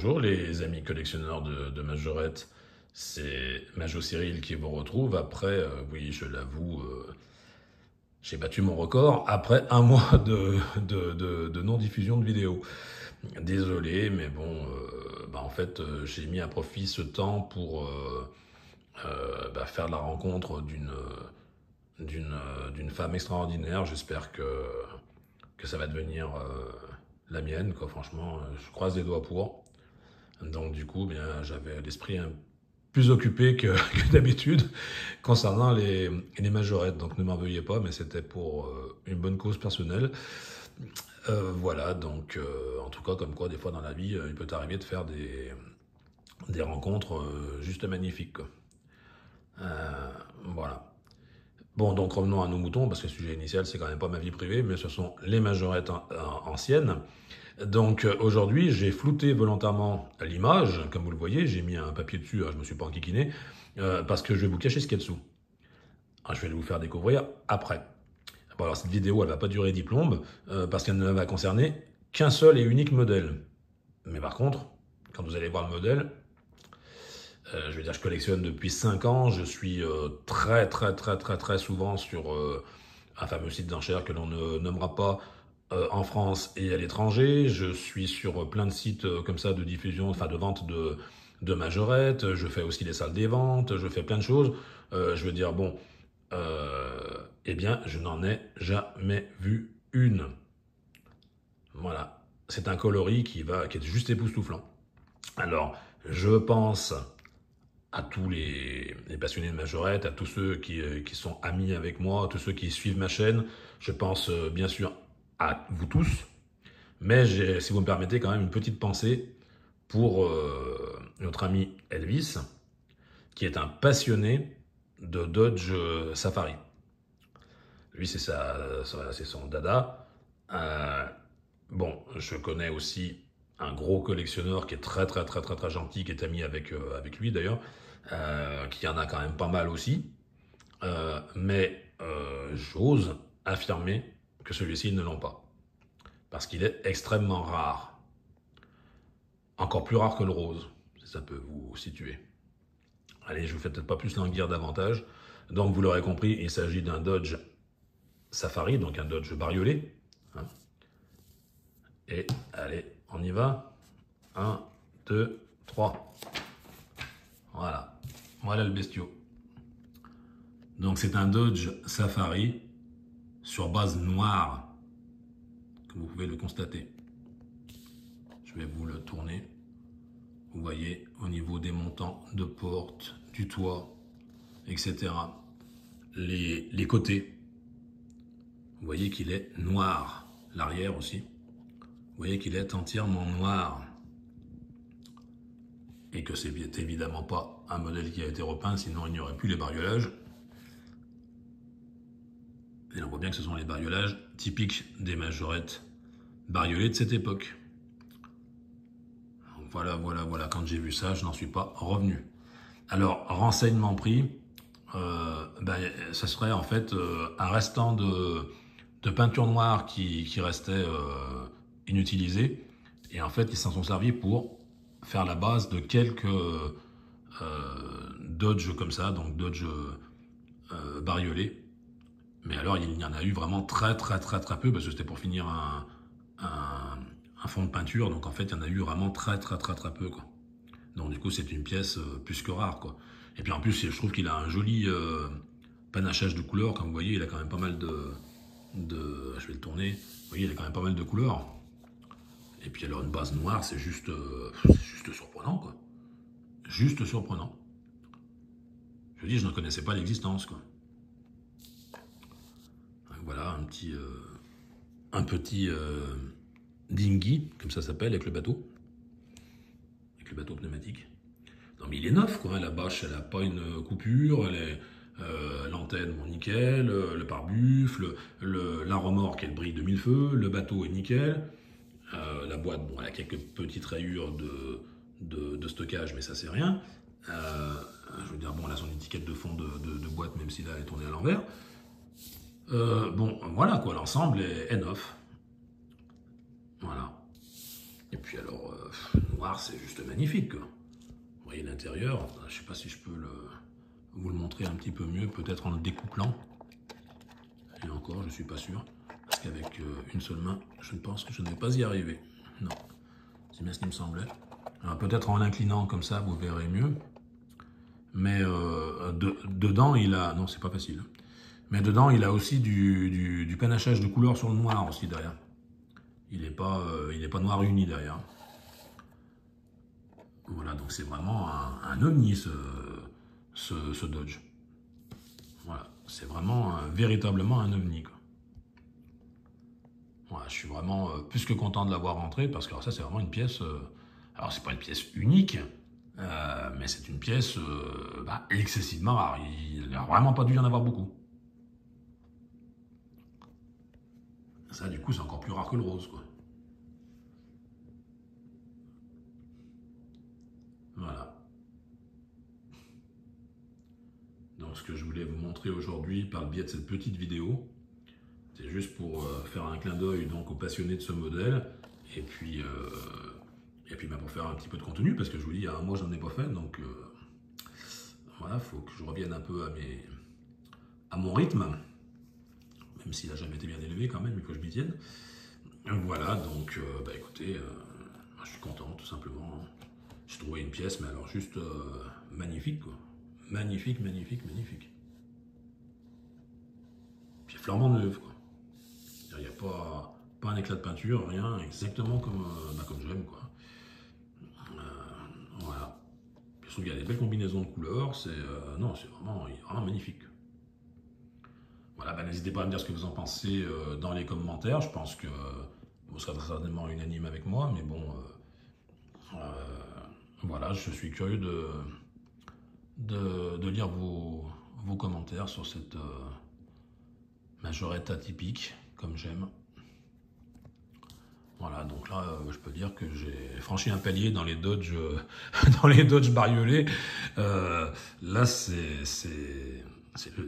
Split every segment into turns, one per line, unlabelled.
Bonjour les amis collectionneurs de majorettes, c'est Majo Cyril qui vous retrouve après, oui je l'avoue, j'ai battu mon record après un mois de non-diffusion de vidéos. Désolé, mais bon, en fait j'ai mis à profit ce temps pour faire la rencontre d'une femme extraordinaire. J'espère que ça va devenir la mienne, quoi. Franchement, je croise les doigts pour. Donc du coup, bien, j'avais l'esprit plus occupé que d'habitude concernant les majorettes. Donc ne m'en veuillez pas, mais c'était pour une bonne cause personnelle. Voilà, donc en tout cas, comme quoi, des fois dans la vie, il peut t'arriver de faire des rencontres juste magnifiques, quoi. Voilà. Bon, donc revenons à nos moutons, parce que le sujet initial, c'est quand même pas ma vie privée, mais ce sont les majorettes anciennes. Donc aujourd'hui, j'ai flouté volontairement l'image, comme vous le voyez, j'ai mis un papier dessus, je me suis pas enquiquiné, parce que je vais vous cacher ce qu'il y a dessous. Je vais vous faire découvrir après. Bon, alors cette vidéo, elle va pas durer 10 plombes, parce qu'elle ne va concerner qu'un seul et unique modèle. Mais par contre, quand vous allez voir le modèle, je veux dire, je collectionne depuis 5 ans, je suis très souvent sur un fameux site d'enchères que l'on ne nommera pas en France et à l'étranger. Je suis sur plein de sites comme ça de diffusion, enfin de vente de majorettes. Je fais aussi les salles des ventes, je fais plein de choses. Je veux dire, bon, eh bien, je n'en ai jamais vu une. Voilà. C'est un coloris qui est juste époustouflant. Alors, je pense à tous les passionnés de majorette, à tous ceux qui sont amis avec moi, à tous ceux qui suivent ma chaîne. Je pense bien sûr à vous tous, mais j'ai, si vous me permettez, quand même une petite pensée pour notre ami Elvis, qui est un passionné de Dodge Safari. Lui, c'est son dada. Bon, je connais aussi un gros collectionneur qui est très gentil, qui est ami avec lui d'ailleurs, qui en a quand même pas mal aussi. Mais j'ose affirmer que celui-ci, ils ne l'ont pas. Parce qu'il est extrêmement rare. Encore plus rare que le rose, si ça peut vous situer. Allez, je vous fais peut-être pas plus languir davantage. Donc vous l'aurez compris, il s'agit d'un Dodge Safari, donc un Dodge bariolé. Hein. Et allez, on y va. 1, 2, 3. Voilà. Voilà le bestiau. Donc c'est un Dodge Safari sur base noire, comme vous pouvez le constater. Je vais vous le tourner. Vous voyez au niveau des montants de porte, du toit, etc. Les côtés. Vous voyez qu'il est noir. L'arrière aussi. Vous voyez qu'il est entièrement noir. Et que c'est évidemment pas un modèle qui a été repeint, sinon il n'y aurait plus les bariolages. Et on voit bien que ce sont les bariolages typiques des majorettes bariolées de cette époque. Voilà. Quand j'ai vu ça, je n'en suis pas revenu. Alors, renseignement pris, ça serait en fait un restant de peinture noire qui restait inutilisé. Et en fait, ils s'en sont servis pour faire la base de quelques Dodge comme ça, donc Dodge bariolés. Mais alors, il y en a eu vraiment très peu, parce que c'était pour finir un fond de peinture. Donc en fait, il y en a eu vraiment très peu, quoi. Donc du coup, c'est une pièce plus que rare, quoi. Et puis en plus, je trouve qu'il a un joli panachage de couleurs. Comme vous voyez, il a quand même pas mal je vais le tourner. Vous voyez, il a quand même pas mal de couleurs. Et puis alors, une base noire, c'est juste surprenant, quoi. Juste surprenant. Je vous dis, je ne connaissais pas l'existence, quoi. Voilà, un petit dinghy, comme ça s'appelle, avec le bateau pneumatique. Non mais il est neuf, quoi. La bâche, elle n'a pas une coupure, l'antenne, bon, nickel, le pare-buffle, la remorque, elle brille de mille feux, le bateau est nickel, la boîte, bon, elle a quelques petites rayures de stockage, mais ça c'est rien. Je veux dire, bon, elle a son étiquette de fond de boîte, même si là elle est tournée à l'envers. Bon, voilà quoi, l'ensemble est neuf. Voilà. puis alors, noir, c'est juste magnifique, quoi. Vous voyez l'intérieur, je ne sais pas si je peux vous le montrer un petit peu mieux, peut-être en le découplant. Et encore, je ne suis pas sûr, parce qu'avec une seule main, je pense que je ne vais pas y arriver. Non, c'est bien ce qui me semblait. Alors peut-être en l'inclinant comme ça, vous verrez mieux. Mais dedans, il a... Non, c'est pas facile. Mais dedans, il a aussi du panachage de couleurs sur le noir aussi derrière. Il n'est pas noir uni derrière. Voilà, donc c'est vraiment un ovni ce Dodge. Voilà, c'est vraiment véritablement un ovni, quoi. Voilà, je suis vraiment plus que content de l'avoir rentré parce que alors ça c'est vraiment une pièce. Alors c'est pas une pièce unique, mais c'est une pièce excessivement rare. Il n'a vraiment pas dû y en avoir beaucoup. Ça du coup c'est encore plus rare que le rose, quoi. Voilà. Donc ce que je voulais vous montrer aujourd'hui par le biais de cette petite vidéo, c'est juste pour faire un clin d'œil donc aux passionnés de ce modèle et puis pour faire un petit peu de contenu parce que je vous dis il y a un mois j'en ai pas fait donc voilà, il faut que je revienne un peu à mon rythme, même s'il n'a jamais été bien élevé quand même, il faut que je m'y tienne. Voilà, donc écoutez, je suis content tout simplement. J'ai trouvé une pièce, mais alors juste magnifique, quoi. Magnifique, magnifique, magnifique. Puis flambant neuve, quoi. Il n'y a pas un éclat de peinture, rien, exactement comme j'aime, quoi. Voilà. Je trouve qu'il y a des belles combinaisons de couleurs, non, il est vraiment magnifique. Voilà, n'hésitez pas à me dire ce que vous en pensez dans les commentaires. Je pense que vous serez certainement unanime avec moi, mais bon, voilà, je suis curieux de lire vos commentaires sur cette majorette atypique, comme j'aime. Voilà, donc là, je peux dire que j'ai franchi un palier dans les Dodge, dans les Dodge bariolés. Là, c'est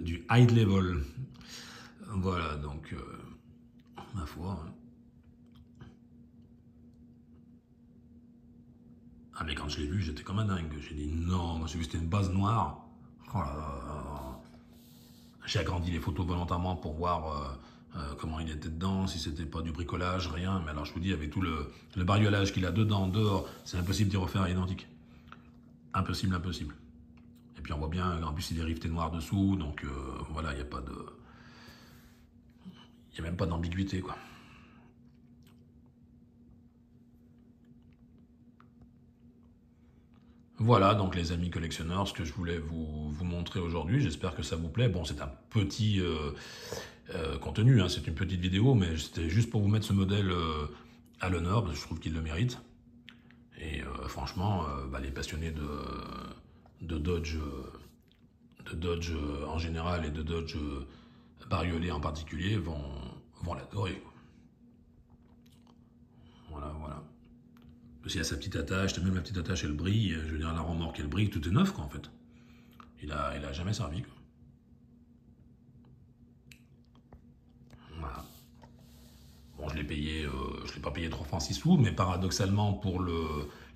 du high level. Voilà, donc, ma foi. Hein. Ah, mais quand je l'ai vu, j'étais comme un dingue. J'ai dit non, moi j'ai vu c'était une base noire. Oh là là. J'ai agrandi les photos volontairement pour voir comment il était dedans, si c'était pas du bricolage, rien. Mais alors je vous dis, avec tout le bariolage qu'il a dedans, dehors, c'est impossible d'y refaire identique. Impossible, impossible. Et puis on voit bien, en plus il est riveté noir dessous, donc voilà, il n'y a pas de... Il n'y a même pas d'ambiguïté, quoi. Voilà, donc les amis collectionneurs, ce que je voulais vous montrer aujourd'hui, j'espère que ça vous plaît. Bon, c'est un petit contenu, hein, c'est une petite vidéo, mais c'était juste pour vous mettre ce modèle à l'honneur, parce que je trouve qu'il le mérite. Et franchement, les passionnés de Dodge en général et de Dodge bariolé en particulier vont l'adorer. Voilà, voilà. Parce qu'il a sa petite attache, même la petite attache elle brille, je veux dire la remorque elle brille, tout est neuf quoi en fait. Il a jamais servi quoi. Voilà. Bon je l'ai payé, je l'ai pas payé 3 francs 6 sous, mais paradoxalement pour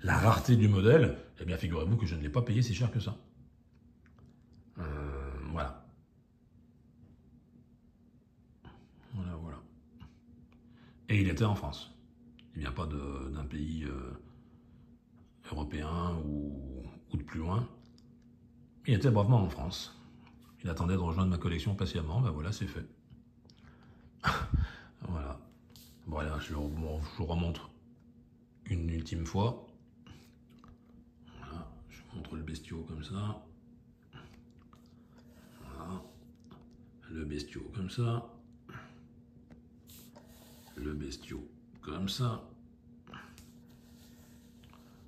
la rareté du modèle, eh bien figurez-vous que je ne l'ai pas payé si cher que ça. Voilà. Voilà, voilà. Et il était en France. Il vient pas d'un pays européen ou de plus loin. Il était bravement en France. Il attendait de rejoindre ma collection patiemment, ben voilà, c'est fait. Voilà. Bon, allez, je vous remontre une ultime fois. Voilà, je vous montre le bestiau comme ça. Voilà. Le bestiau comme ça. Le bestiau comme ça.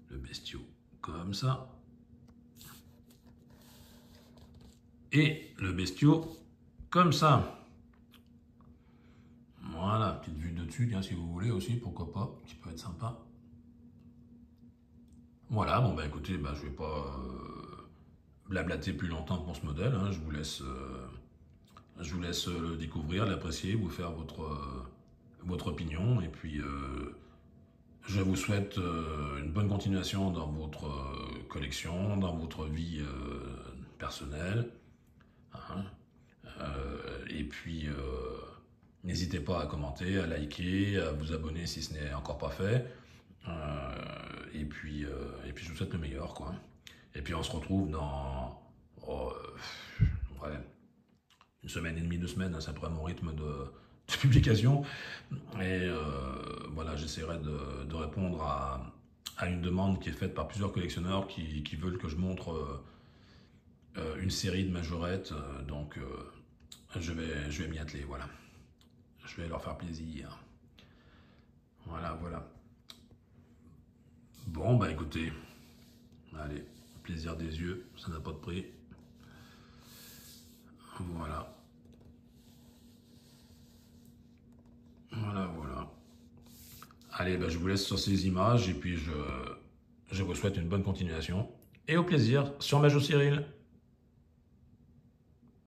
Le bestiau comme ça. Et le bestiau comme ça. Voilà, petite vue de dessus, si vous voulez aussi, pourquoi pas, qui peut être sympa. Voilà, bon bah écoutez, je vais pas blablater plus longtemps pour ce modèle, hein. Je vous laisse le découvrir, l'apprécier, vous faire votre opinion, et puis Je vous souhaite une bonne continuation dans votre collection, dans votre vie personnelle. Hein. Et puis, n'hésitez pas à commenter, à liker, à vous abonner si ce n'est encore pas fait. Et puis, je vous souhaite le meilleur, quoi. Et puis, on se retrouve dans ouais, une semaine et demie, 2 semaines, hein, c'est après mon rythme de publication. Et voilà, j'essaierai de répondre à une demande qui est faite par plusieurs collectionneurs qui veulent que je montre une série de majorettes. Donc, je vais m'y atteler, voilà. Je vais leur faire plaisir. Voilà, voilà. Bon, bah écoutez, allez, plaisir des yeux, ça n'a pas de prix. Voilà. Voilà, voilà. Allez, bah, je vous laisse sur ces images et puis je vous souhaite une bonne continuation. Et au plaisir sur Major Cyril.